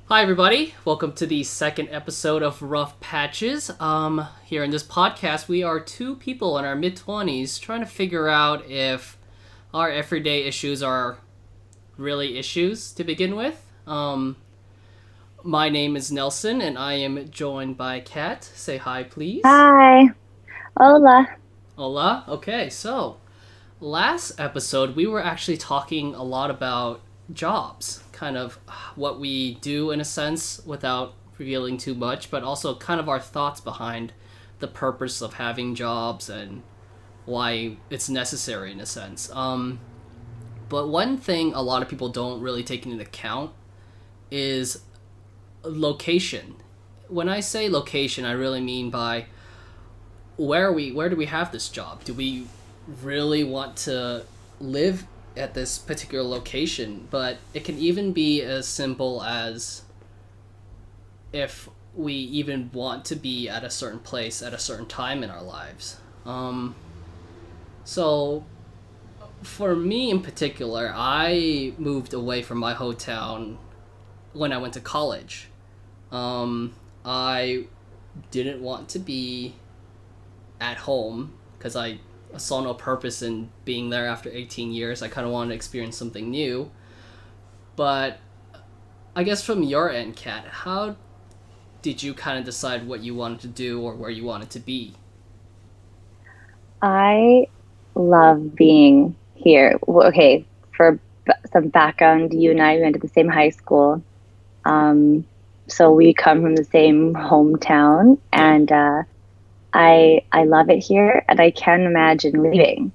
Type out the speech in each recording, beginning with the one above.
Hi, everybody. Welcome to the second episode of Rough Patches. Here in this podcast, we are two people in our mid-20s trying to figure out if our everyday issues are really issues to begin with. My name is Nelson, and I am joined by Kat. Say hi, please. Hi. Hola. Hola. Okay, so last episode, we were actually talking a lot about jobs, kind of what we do in a sense without revealing too much, but also kind of our thoughts behind the purpose of having jobs and why it's necessary in a sense. But one thing a lot of people don't really take into account is location. When I say location, I really mean by where do we have this job? Do we really want to live at this particular location? But it can even be as simple as if we even want to be at a certain place at a certain time in our lives. So for me in particular, I moved away from my hometown when I went to college. I didn't want to be at home because I saw no purpose in being there after 18 years. I kind of wanted to experience something new. But I guess from your end, Kat, how did you kind of decide what you wanted to do or where you wanted to be? I love being here. Okay, for some background, you and I went to the same high school. Um, so we come from the same hometown, Yep. and I love it here, and I can't imagine leaving,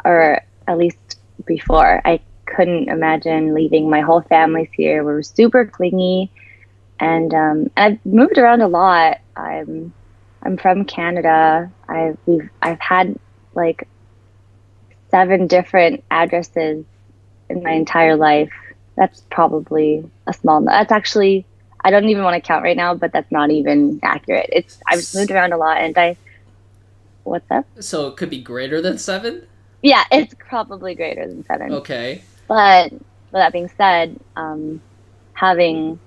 or at least before. I couldn't imagine leaving. My whole family's here. We're super clingy, and I've moved around a lot. I'm from Canada. I've had like seven different addresses in my entire life. That's probably a small. That's actually I don't even want to count right now, but that's not even accurate. It's I've just moved around a lot, and I what's up? So it could be greater than seven? Yeah, it's probably greater than seven. Okay. But with that being said, having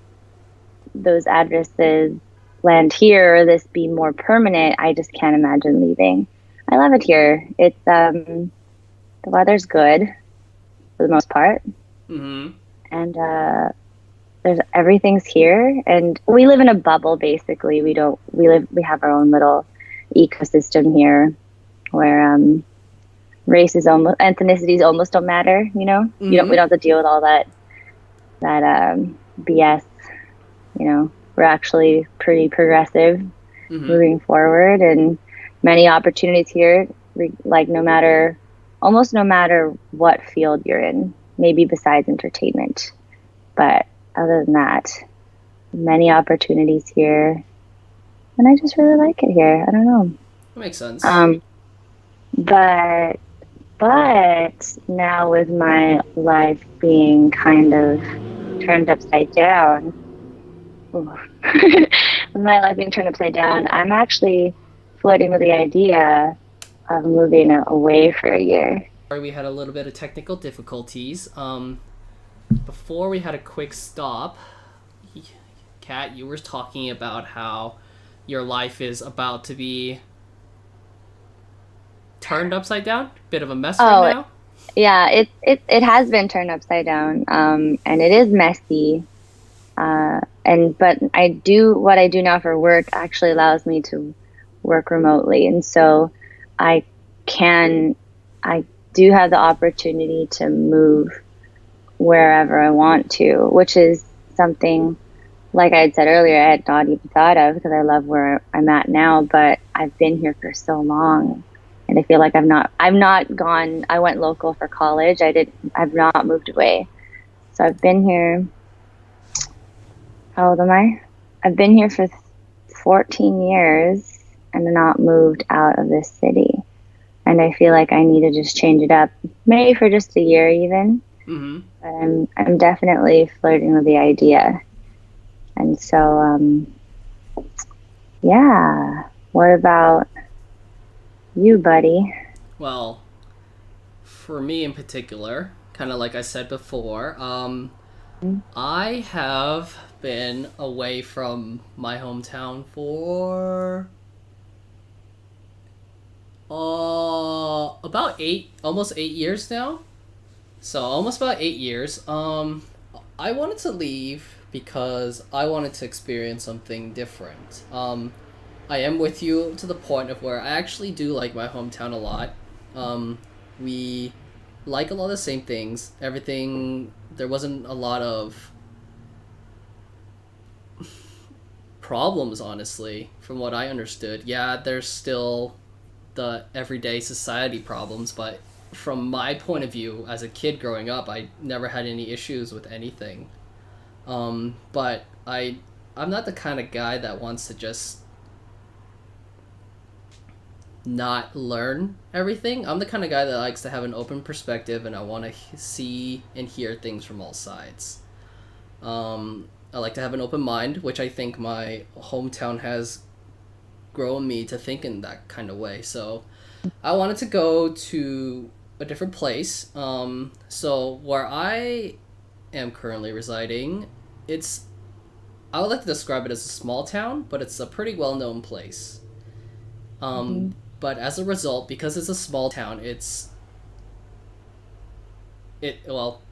those addresses land here or this be more permanent, I just can't imagine leaving. I love it here. It's the weather's good for the most part, Mm-hmm. and there's everything's here, and we live in a bubble basically. We have our own little ecosystem here where race is almost ethnicities almost don't matter. We Mm-hmm. don't have to deal with all that BS. We're actually pretty progressive Mm-hmm. moving forward, and many opportunities here, like almost no matter what field you're in, maybe besides entertainment. But other than that, many opportunities here, and I just really like it here. I don't know. That makes sense. Um, but now with my life being kind of turned upside down, ooh, with my life being turned upside down, I'm actually flirting with the idea of moving away for a year. Sorry, we had a little bit of technical difficulties. Before we had a quick stop, Kat, you were talking about how your life is about to be turned upside down. Bit of a mess right Oh, now. yeah, it has been turned upside down, and it is messy. And but I do what I do now for work actually allows me to work remotely, and so I can I do have the opportunity to move wherever I want to, which is something like I had said earlier I had not even thought of because I love where I'm at now, but I've been here for so long. And I feel like I've not gone, I went local for college. I've not moved away. So I've been here, how old am I? I've been here for 14 years and not moved out of this city. And I feel like I need to just change it up, maybe for just a year even. Mm-hmm. But I'm definitely flirting with the idea. And so, yeah. What about you, buddy? Well, for me in particular, kind of like I said before, I have been away from my hometown for about almost 8 years now. So almost about 8 years. I wanted to leave because I wanted to experience something different. I am with you to the point of where I actually do like my hometown a lot. We like a lot of the same things. Everything, there wasn't a lot of problems, honestly, from what I understood. Yeah, there's still the everyday society problems, but from my point of view as a kid growing up, I never had any issues with anything. But I'm not the kind of guy that wants to just not learn everything. I'm the kind of guy that likes to have an open perspective, and I want to see and hear things from all sides. I like to have an open mind, which I think my hometown has grown me to think in that kind of way. So I wanted to go to a different place. So where I am currently residing, it's I would like to describe it as a small town, but it's a pretty well known place. Mm-hmm. But as a result, because it's a small town, it well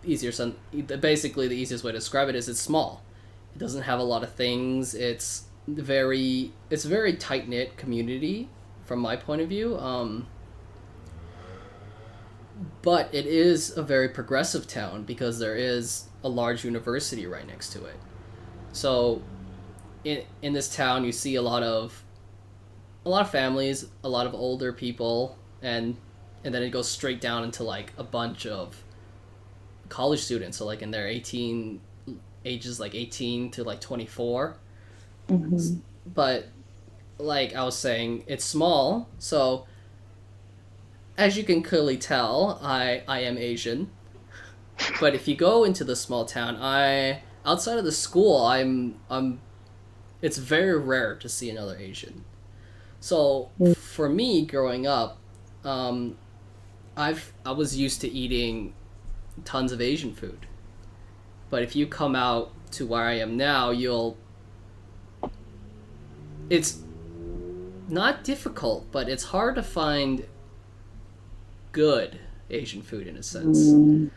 easier. Basically, the easiest way to describe it is it's small. It doesn't have a lot of things. It's a very tight knit community from my point of view. But it is a very progressive town because there is a large university right next to it. So in this town, you see a lot of families, a lot of older people, and then it goes straight down into like a bunch of college students. So like in their 18 ages, like 18 to like 24. Mm-hmm. But like I was saying, it's small, so as you can clearly tell, I am Asian. But if you go into the small town, I outside of the school, I'm it's very rare to see another Asian. So for me, growing up, um, I was used to eating tons of Asian food. But if you come out to where I am now, it's not difficult, but it's hard to find good Asian food in a sense. Mm-hmm.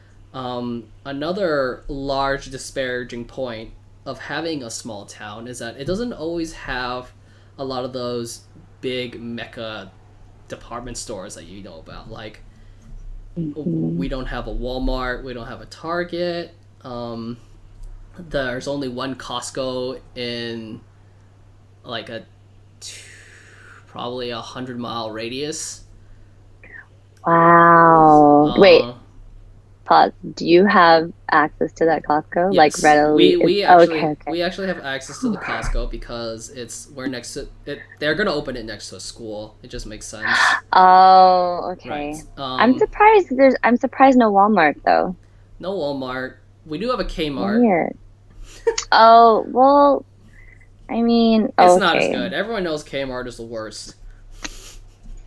Another large disparaging point of having a small town is that it doesn't always have a lot of those big mecca department stores that you know about. Like, we don't have a Walmart, we don't have a Target. There's only one Costco in like probably 100-mile radius. Wow. Wait, Uh, pause. Do you have access to that Costco? Like Yes, readily? Okay, okay. we actually have access to the Costco because we're next to it. They're gonna open it next to a school. It just makes sense, Oh, right? okay. I'm surprised no Walmart though. No Walmart. We do have a Kmart. Weird. Oh, well, I mean, It's not as okay. good. Everyone knows Kmart is the worst.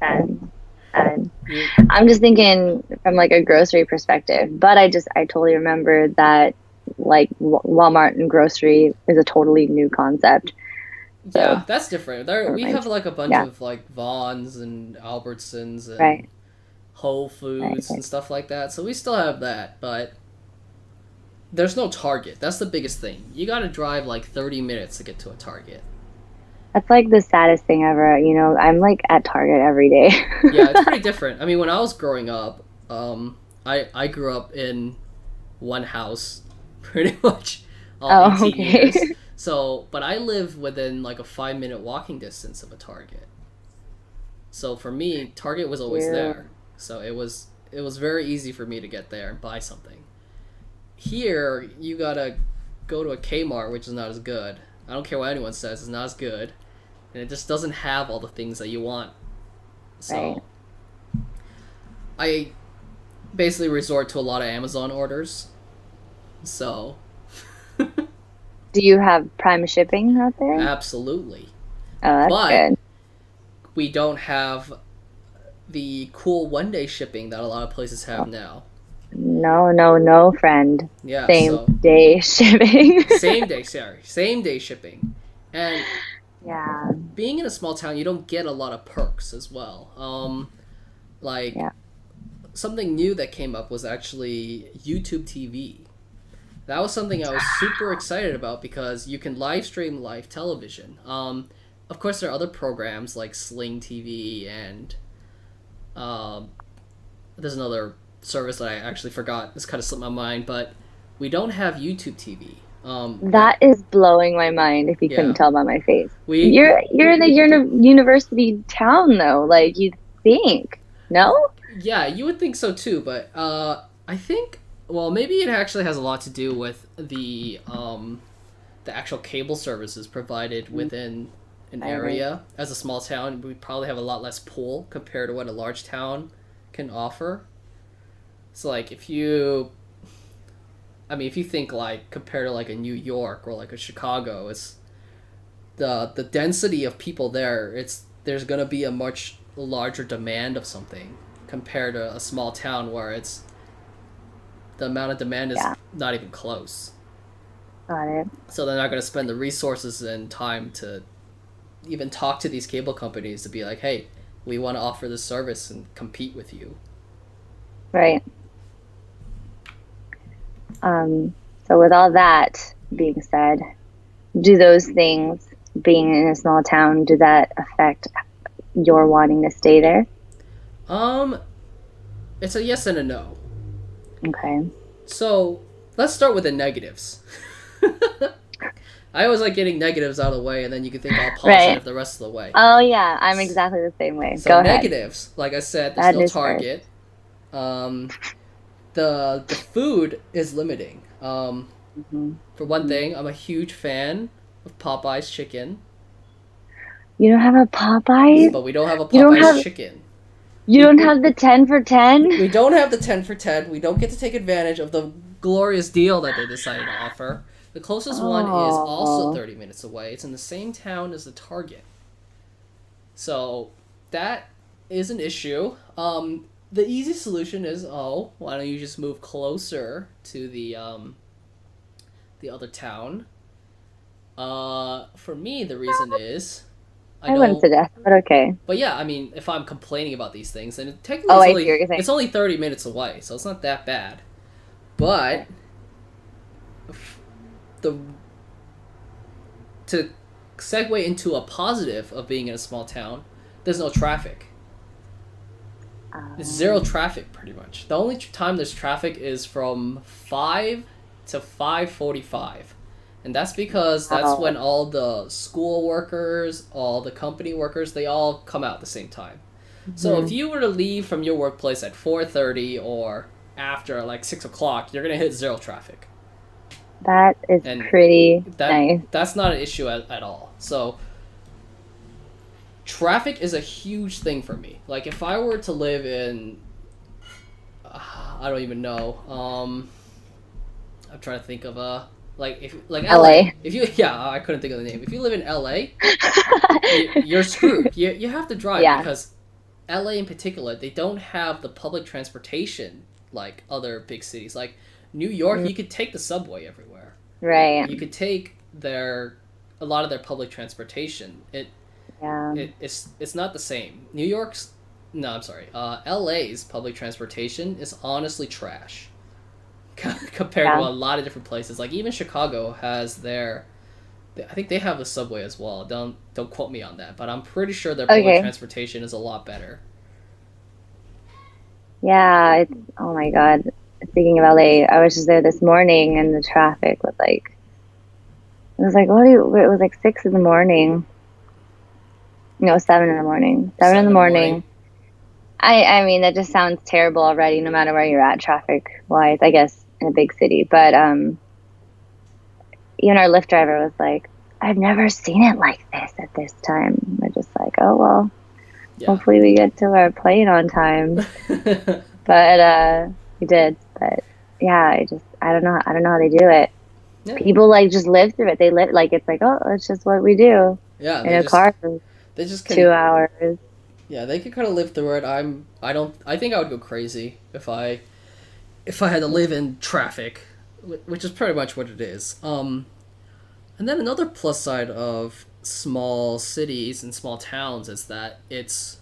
Sad, sad. You, I'm just thinking from like a grocery perspective, but I totally remember that like Walmart and grocery is a totally new concept. So, yeah, that's different. There never we mind. have like a bunch Yeah, of like Vons and Albertsons and right, Whole right, Foods right. and stuff like that. So we still have that, but there's no Target. That's the biggest thing. You got to drive like 30 minutes to get to a Target. That's like the saddest thing ever. I'm like at Target every day. Yeah, it's pretty different. I mean, when I was growing up, I grew up in one house pretty much all Oh, 18 okay. years. So, but I live within like a 5 minute walking distance of a Target. So for me, Target was always Cute. there. So it was very easy for me to get there and buy something. Here, you gotta go to a Kmart, which is not as good. I don't care what anyone says, it's not as good. And it just doesn't have all the things that you want. Right. So I basically resort to a lot of Amazon orders. So Do you have Prime shipping out there? absolutely. Oh, that's But good. we don't have the cool 1 day shipping that a lot of places have now. No, friend. Yeah, Same so day shipping. same day shipping. And Yeah, being in a small town, you don't get a lot of perks as well. Like yeah. something new that came up was actually YouTube TV. That was something I was super excited about because you can live stream live television. Of course, there are other programs like Sling TV and um, there's another service that I actually forgot. This kind of slipped my mind, but we don't have YouTube TV. That is blowing my mind if you couldn't Yeah, tell by my face. we You're in a university town though, like you'd think. No? yeah, you would think so too, but I think well maybe it actually has a lot to do with the actual cable services provided within an Right. area. As a small town, we probably have a lot less pull compared to what a large town can offer. So like if you think like compared to like a New York or like a Chicago, it's the density of people there. There's gonna be a much larger demand of something compared to a small town where it's the amount of demand is Yeah, not even close. got it. So they're not gonna spend the resources and time to even talk to these cable companies to be like, hey, we want to offer this service and compete with you. Right. Um, so with all that being said, do those things, being in a small town, do that affect your wanting to stay there? Um, it's a yes and a no. Okay. So let's start with the negatives. I always like getting negatives out of the way, and then you can think all Right. positive the rest of the way. Oh yeah, I'm exactly the same way. So Go ahead. negatives, like I said, there's That no is first. Target. Um, the food is limiting. Hmm. For one thing, I'm a huge fan of Popeye's chicken, You don't have a Popeyes? but we don't have a You don't Popeye's have chicken. you We don't have the 10 for 10? we don't have the 10 for 10. We don't get to take advantage of the glorious deal that they decided to offer. The closest one is also Oh, 30 minutes away. It's in the same town as the Target. So that is an issue. The easy solution is, why don't you just move closer to the other town? For me, the reason is, I I wouldn't know, suggest, but okay. but yeah, I mean, if I'm complaining about these things, then technically Oh, I see what you're saying. it's only 30 minutes away, so it's not that bad. But Okay. the to segue into a positive of being in a small town, there's no traffic. It's zero Um, traffic pretty much. The only time there's traffic is from 5 to 5:45, and that's because that's wow. when all the school workers, all the company workers, they all come out at the same time. So if Mhm. you were to leave from your workplace at 4:30 or after like 6 o'clock, you're gonna hit zero traffic, That is and pretty that nice. that's not an issue at all. So traffic is a huge thing for me. Like if I were to live in, I don't even know. I'm trying to think of like if like LA. LA. If you yeah, I couldn't think of the name. If you live in LA, you're screwed. You have to drive Yeah. because LA in particular, they don't have the public transportation like other big cities. Like New York, Mm, you could take the subway everywhere. right. You could take a lot of their public transportation. Yeah. It's not the same. New York's no, I'm sorry. LA's public transportation is honestly trash compared to Yeah. a lot of different places. Like even Chicago has I think they have a subway as well. Don't quote me on that, but I'm pretty sure their public Okay. transportation is a lot better. Yeah, it's oh my God. Speaking of LA, I was just there this morning and the traffic was like it was like it was like 6 in the morning. No, 7 in the morning. 7 in the 7 in the morning. morning. I mean that just sounds terrible already, no matter where you're at traffic wise, I guess in a big city. But even our Lyft driver was like, I've never seen it like this at this time. We're just like, oh well, Yeah. hopefully we get to our plane on time. But we did. But yeah, I don't know how they do it. Yeah. People like just live through it. They live like it's like, oh, it's just what we do Yeah. in a car for They just can 2 hours. yeah, they can kind of live through it. I think I would go crazy if I if I had to live in traffic, which is pretty much what it is. And then another plus side of small cities and small towns is that it's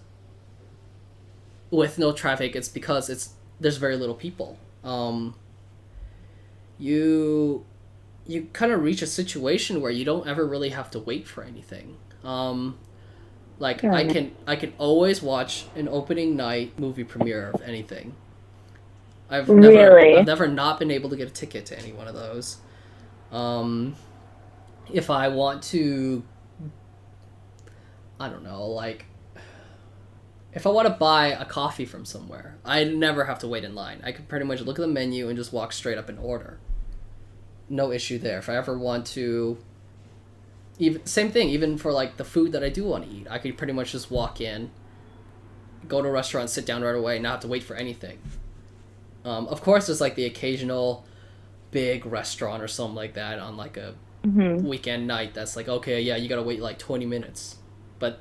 with no traffic. It's because there's very little people. You kind of reach a situation where you don't ever really have to wait for anything. Like Yeah. I can always watch an opening night movie premiere of anything. Really? I've never not been able to get a ticket to any one of those. If I want to, I don't know, like if I want to buy a coffee from somewhere, I never have to wait in line. I could pretty much look at the menu and just walk straight up and order. No issue there. If I ever want to, even same thing, even for like the food that I do want to eat, I could pretty much just walk in, go to a restaurant, sit down right away, not have to wait for anything. Of course, there's like the occasional big restaurant or something like that on like a weekend night that's like, okay, yeah, you gotta wait like 20 minutes, but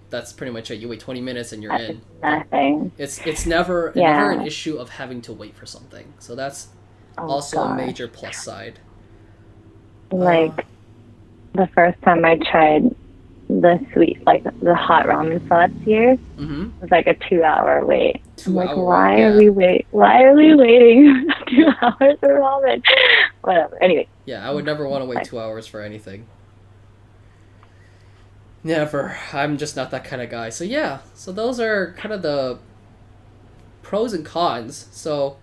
that's pretty much it. You wait 20 minutes and you're in. Nothing. It's never an issue of having to wait for something. So that's also a major plus side. Like the first time I tried the hot ramen sauce here, it was like a 2-hour wait. I'm like, why are we waiting 2 hours for ramen? Whatever. Anyway. Yeah, I would never want to wait 2 hours for anything. Never. I'm just not that kind of guy. So yeah, so those are kind of the pros and cons. So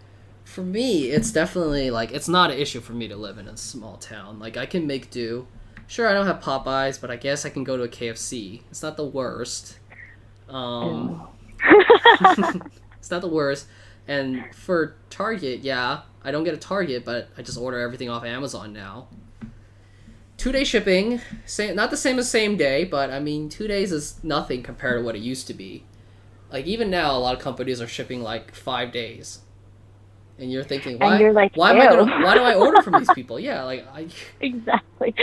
for me, it's definitely like it's not an issue for me to live in a small town. Like I can make do. Sure, I don't have Popeyes, but I guess I can go to a KFC. It's not the worst. It's not the worst. And for Target, yeah, I don't get a Target, but I just order everything off Amazon now. 2-day shipping, not the same as same day, but I mean 2 days is nothing compared to what it used to be. Like even now, a lot of companies are shipping like 5 days, and you're thinking, why? And you're like, why do I order from these people? Yeah, like exactly.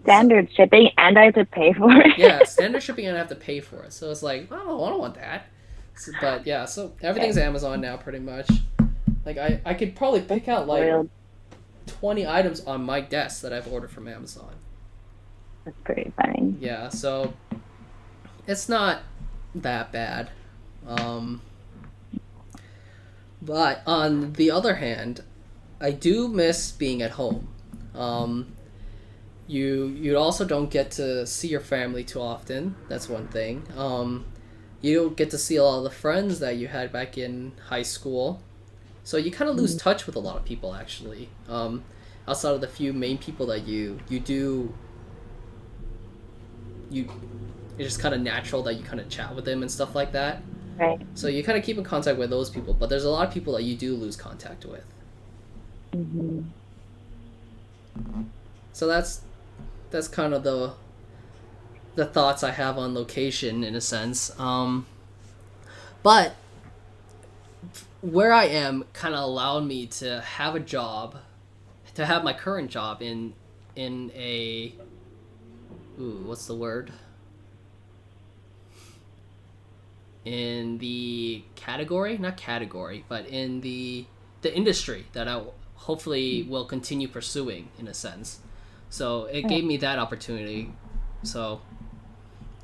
Standard shipping, and I have to pay for it. Yeah, standard shipping, and I have to pay for it. So it's like, oh, I don't want that. So, but yeah, so everything's Amazon now, pretty much. Like I could probably pick out like 20 items on my desk that I've ordered from Amazon. That's pretty funny. Yeah, so it's not that bad. But on the other hand, I do miss being at home. You also don't get to see your family too often. That's one thing. You don't get to see a lot of the friends that you had back in high school. So you kind of lose touch with a lot of people, actually. Outside of the few main people that it's just kind of natural that you kind of chat with them and stuff like that. Right. So you kind of keep in contact with those people, but there's a lot of people that you do lose contact with. So that's kind of the thoughts I have on location in a sense. But where I am kind of allowed me to have a job, to have my current job in a what's the word? In the category, not category, but in the industry that I hopefully will continue pursuing in a sense. So it gave me that opportunity. So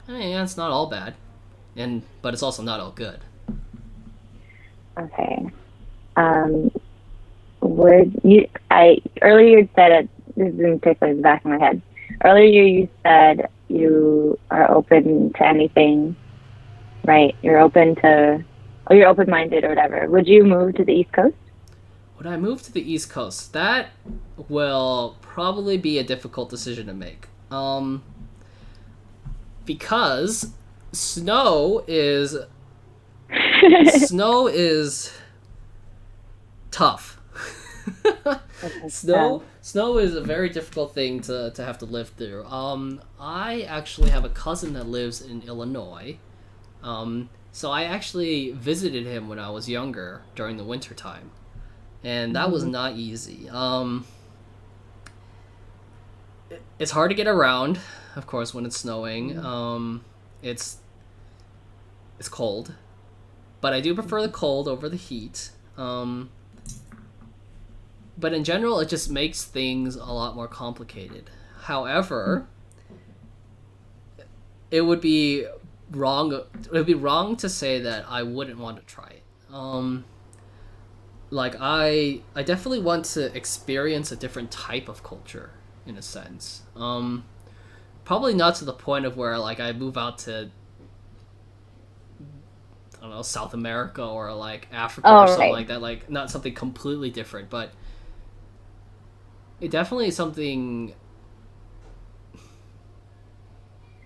yeah, it's not all bad, but it's also not all good. Okay. Earlier you said this is in particular in the back of my head. Earlier you said you are open to anything, right? You're open-minded or whatever. Would you move to the East Coast? Would I move to the East Coast? That will probably be a difficult decision to make. Because snow is tough. Snow is a very difficult thing to have to live through. I actually have a cousin that lives in Illinois. So I actually visited him when I was younger during the winter time. And that was not easy. It's hard to get around, of course, when it's snowing. It's cold, but I do prefer the cold over the heat. but in general, it just makes things a lot more complicated. However, it would be wrong. It would be wrong to say that I wouldn't want to try it. Like I definitely want to experience a different type of culture in a sense. Probably not to the point of where like I move out to, I don't know, South America or like Africa or something like that. Like not something completely different, but it definitely is something.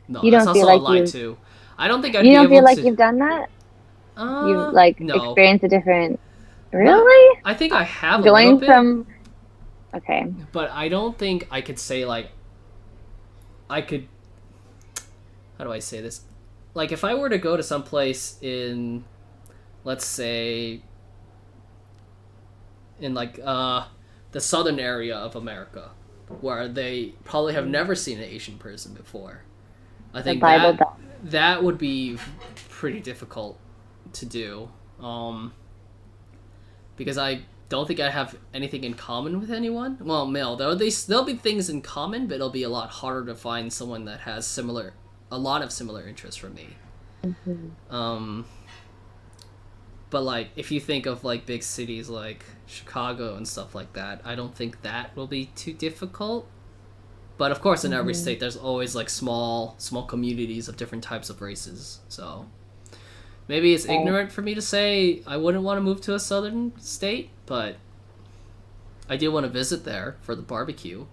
No, You that's don't feel also a like lie you. too. I don't think I'd You be don't able feel like to. you've done that. You've No. experienced a different. No, Really? I think I have a little Going bit, from. Okay. but I don't think I could say like I could. How do I say this? Like if I were to go to some place in, let's say, in like the southern area of America, where they probably have never seen an Asian person before, I think Bible Belt. that would be pretty difficult to do. Because I don't think I have anything in common with anyone. Well, there'll be things in common, but it'll be a lot harder to find someone that has a lot of similar interests from me. But like if you think of like big cities like Chicago and stuff like that, I don't think that will be too difficult. But of course, in every state, there's always like small communities of different types of races. So maybe it's ignorant for me to say I wouldn't want to move to a southern state, but I do want to visit there for the barbecue.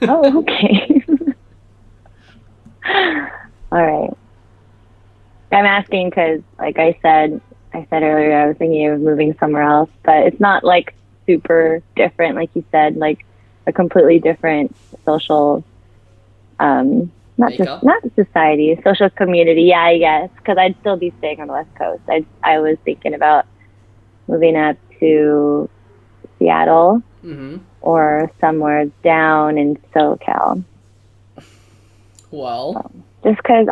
Oh, okay. All right. I'm asking because, like I said earlier, I was thinking of moving somewhere else, but it's not like super different, like you said, like a completely different social, not society, social community. Yeah, I guess, because I'd still be staying on the West Coast. I was thinking about moving up to Seattle or somewhere down in SoCal. Well, just because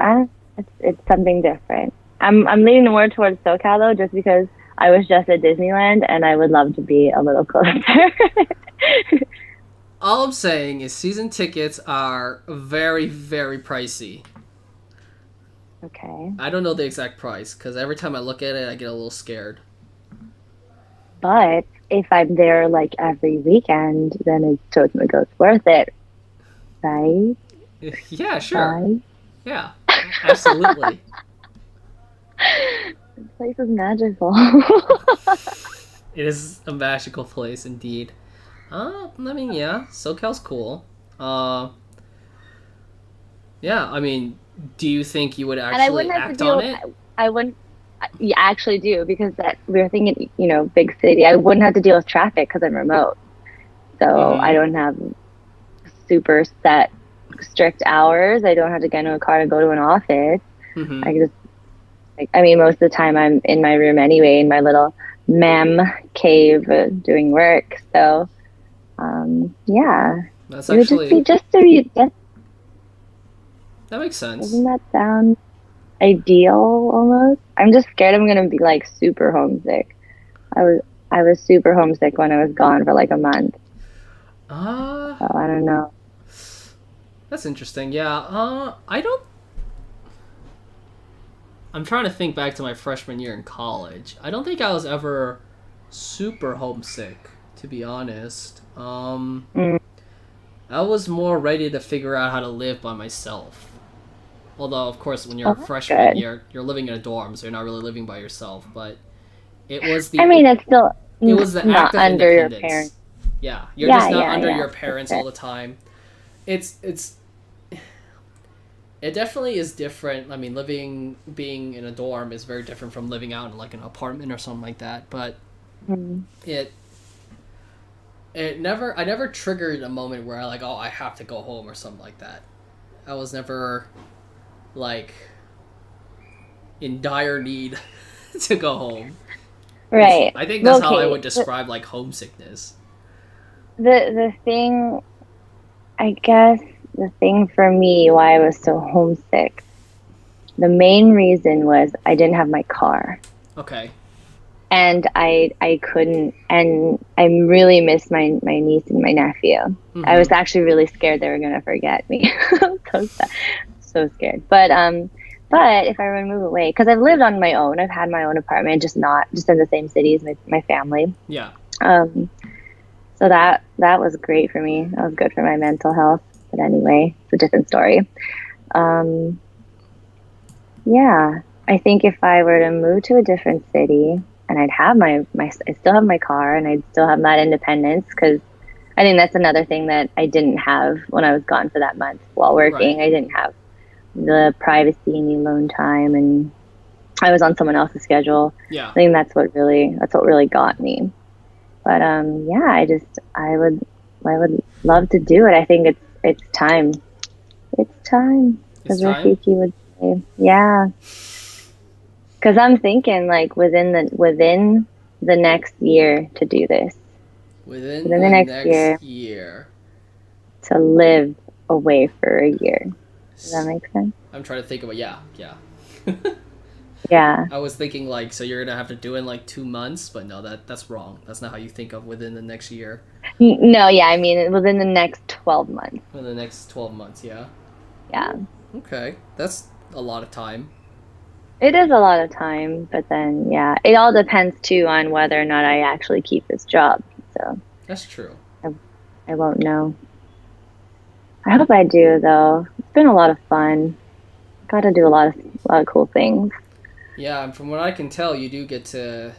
it's something different. I'm leaning more towards SoCal though, just because I was just at Disneyland and I would love to be a little closer. all I'm saying is season tickets are very, very pricey. Okay. I don't know the exact price because every time I look at it, I get a little scared. But if I'm there like every weekend, then it's totally worth it, right? Yeah, sure. Right? Yeah, absolutely. This place is magical. It is a magical place indeed. I mean, yeah, SoCal's cool. Yeah, I mean, do you think you would actually act on it? I wouldn't. You actually do, because we were thinking, big city. I wouldn't have to deal with traffic because I'm remote, so I don't have super set, strict hours. I don't have to get into a car to go to an office. I just, most of the time I'm in my room anyway, in my little cave doing work. So, yeah, That's it would actually just be that makes sense. Doesn't that sound ideal almost? I'm just scared I'm gonna be like super homesick. I was super homesick when I was gone for like a month. So I don't know. That's interesting. Yeah. I'm trying to think back to my freshman year in college. I don't think I was ever super homesick, to be honest. I was more ready to figure out how to live by myself. Although, of course, when you're a freshman, you're living in a dorm, so you're not really living by yourself. But it was the. It's still. It was the not act of under independence. Your parents. Yeah, you're just not under your parents all the time. It definitely is different. I mean, being in a dorm is very different from living out in like an apartment or something like that. But I never triggered a moment where I have to go home or something like that. I was never like in dire need to go home. Right. I think that's how I would describe like homesickness. The thing, I guess, the thing for me why I was so homesick, the main reason was I didn't have my car. Okay. and I couldn't, and I really missed my niece and my nephew. I was actually really scared they were gonna forget me. So sad, so scared. But if I were to move away, because I've lived on my own, I've had my own apartment, just in the same city as my family. Yeah. So that was great for me. That was good for my mental health. But anyway, it's a different story. Yeah, I think if I were to move to a different city, and I'd have I still have my car, and I'd still have that independence, because I think that's another thing that I didn't have when I was gone for that month while working. Right. I didn't have the privacy and the alone time, and I was on someone else's schedule. Yeah. I think that's what really got me. But yeah, I would love to do it. I think it's time. It's time, as Rafiki would say. Yeah. Because I'm thinking like within the next year to do this. Within the next year. To live away for a year. Does that make sense? I'm trying to think about yeah. Yeah. I was thinking like, so you're gonna have to do it in like 2 months, but no, that's wrong. That's not how you think of within the next year. No, yeah, I mean within the next 12 months. Within the next 12 months, yeah. Yeah. Okay, that's a lot of time. It is a lot of time, but then yeah, it all depends too on whether or not I actually keep this job. So that's true. I won't know. I hope I do though. It's been a lot of fun. Got to do a lot of cool things. Yeah, and from what I can tell, you do get to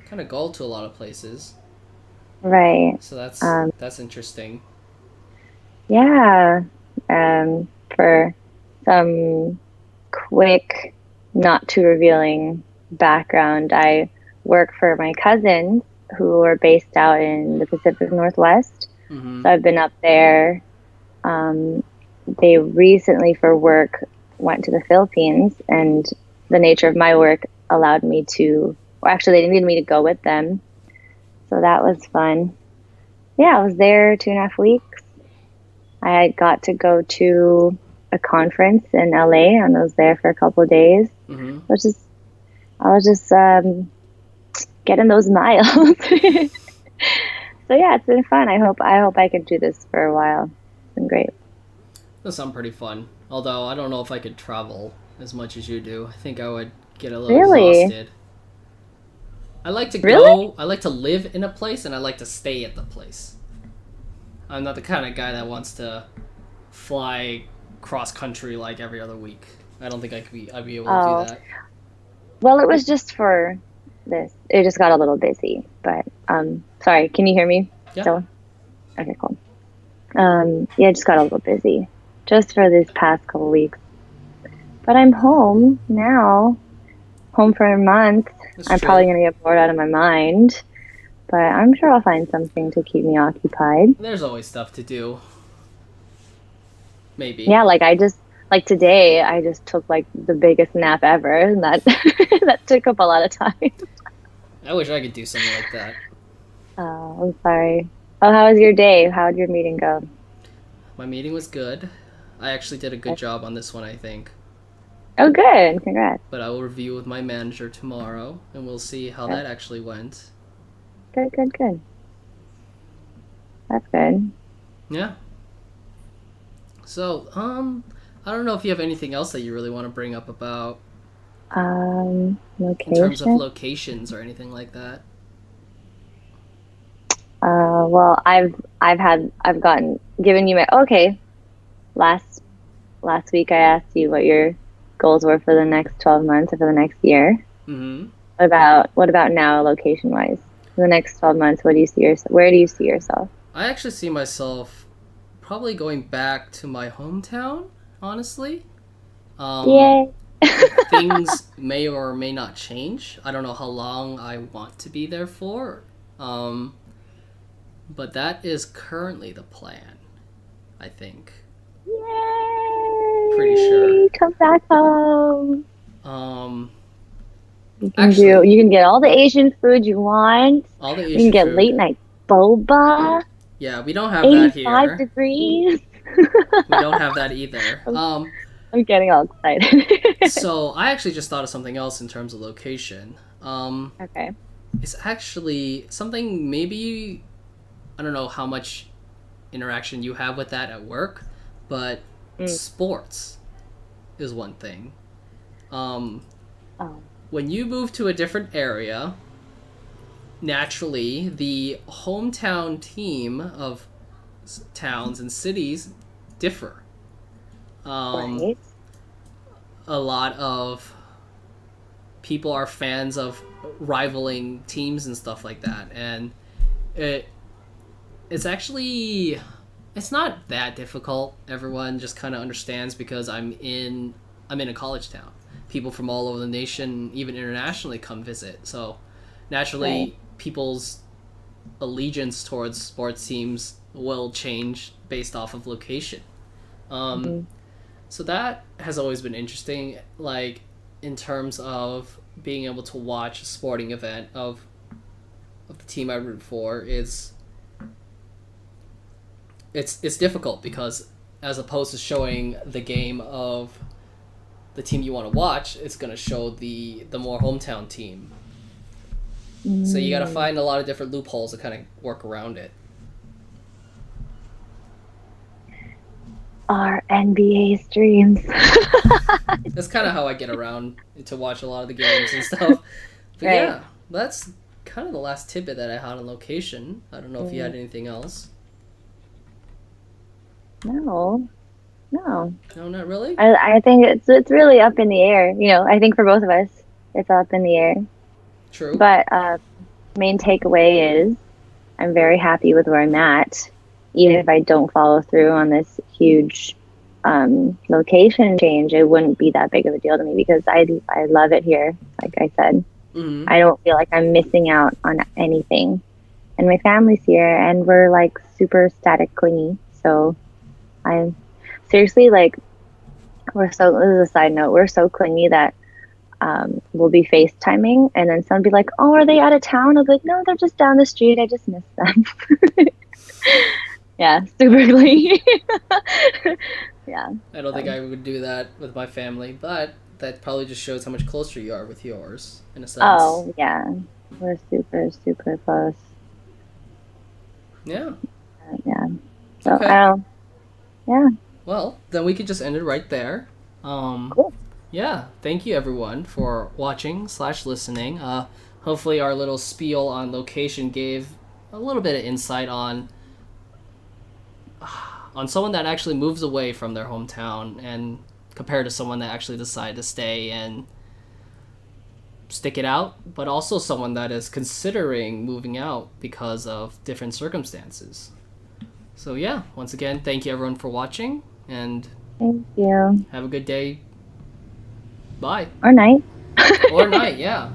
kind of go to a lot of places. Right. So that's interesting. Yeah. For some quick, not too revealing background, I work for my cousins who are based out in the Pacific Northwest. Mm-hmm. So I've been up there. They recently, for work, went to the Philippines, and the nature of my work allowed me to, or actually they needed me to go with them. So that was fun. Yeah, I was there 2.5 weeks. I got to go to a conference in LA, and I was there for a couple of days. Mm-hmm. I was just getting those miles. So yeah, it's been fun. I hope I can do this for a while. It's been great. That sounds pretty fun. Although I don't know if I could travel as much as you do. I think I would get a little exhausted. I like to go. I like to live in a place, and I like to stay at the place. I'm not the kind of guy that wants to fly cross country like every other week. I don't think I'd be able to do that. Well, it was just for this. It just got a little busy, but sorry, can you hear me? Yeah. Still? Okay, cool. Yeah, it just got a little busy just for these past couple weeks. But I'm home now. Home for a month. I'm probably going to get bored out of my mind. But I'm sure I'll find something to keep me occupied. There's always stuff to do. Maybe. Yeah, like today, I just took like the biggest nap ever, and that that took up a lot of time. I wish I could do something like that. Oh, I'm sorry. Oh, how was your day? How did your meeting go? My meeting was good. I actually did a good job on this one, I think. Oh, good. Congrats. But I will review with my manager tomorrow, and we'll see how that actually went. Good. That's good. Yeah. So, I don't know if you have anything else that you really want to bring up about Location? in terms of locations or anything like that. Well, I've given you my, okay. Last week I asked you what your goals were for the next 12 months or for the next year. Mm-hmm. What about now, location wise? For the next 12 months, where do you see yourself? I actually see myself probably going back to my hometown, honestly. Yay. Things may or may not change. I don't know how long I want to be there for. But that is currently the plan, I think. Yay! Pretty sure. Come back home. You can get all the Asian food you want. All the Asian You can get food. late night boba. Yeah, we don't have that here. 85 degrees. We don't have that either. I'm getting all excited. So I actually just thought of something else in terms of location. Okay. is actually something maybe, I don't know how much interaction you have with that at work, but sports is one thing. Oh. When you move to a different area, naturally the hometown team of towns and cities differ. Right. A lot of people are fans of rivaling teams and stuff like that, and it's actually, it's not that difficult. Everyone just kind of understands because I'm in a college town. People from all over the nation, even internationally, come visit. So naturally, Right. people's allegiance towards sports teams will change based off of location. So that has always been interesting. Like in terms of being able to watch a sporting event of the team I root for, is it's difficult because as opposed to showing the game of the team you want to watch, it's going to show the more hometown team. So you got to find a lot of different loopholes to kind of work around it. Our NBA streams. That's kind of how I get around to watch a lot of the games and stuff. But Right. yeah, that's kind of the last tidbit that I had on location. I don't know if you had anything else. No. No, not really. I think it's really up in the air. You know, I think for both of us, it's up in the air. True. But main takeaway is I'm very happy with where I'm at, even if I don't follow through on this huge location change. It wouldn't be that big of a deal to me because I love it here. Like I said, I don't feel like I'm missing out on anything, and my family's here, and we're like super static clingy. So I'm seriously like, this is a side note, we're so clingy that we'll be FaceTiming and then someone be like, oh, are they out of town? I'll be like, no, they're just down the street. I just miss them. Yeah, super clingy. Yeah. I don't think I would do that with my family, but that probably just shows how much closer you are with yours, in a sense. Oh, yeah. We're super, super close. Yeah. Yeah. So, Okay. yeah. Well, then we could just end it right there. Cool. Yeah, thank you everyone for watching / listening. Hopefully our little spiel on location gave a little bit of insight on someone that actually moves away from their hometown and compared to someone that actually decided to stay and stick it out, but also someone that is considering moving out because of different circumstances. So yeah, once again, thank you everyone for watching, and Thank you. have a good day. Bye. Or night. Or night, yeah.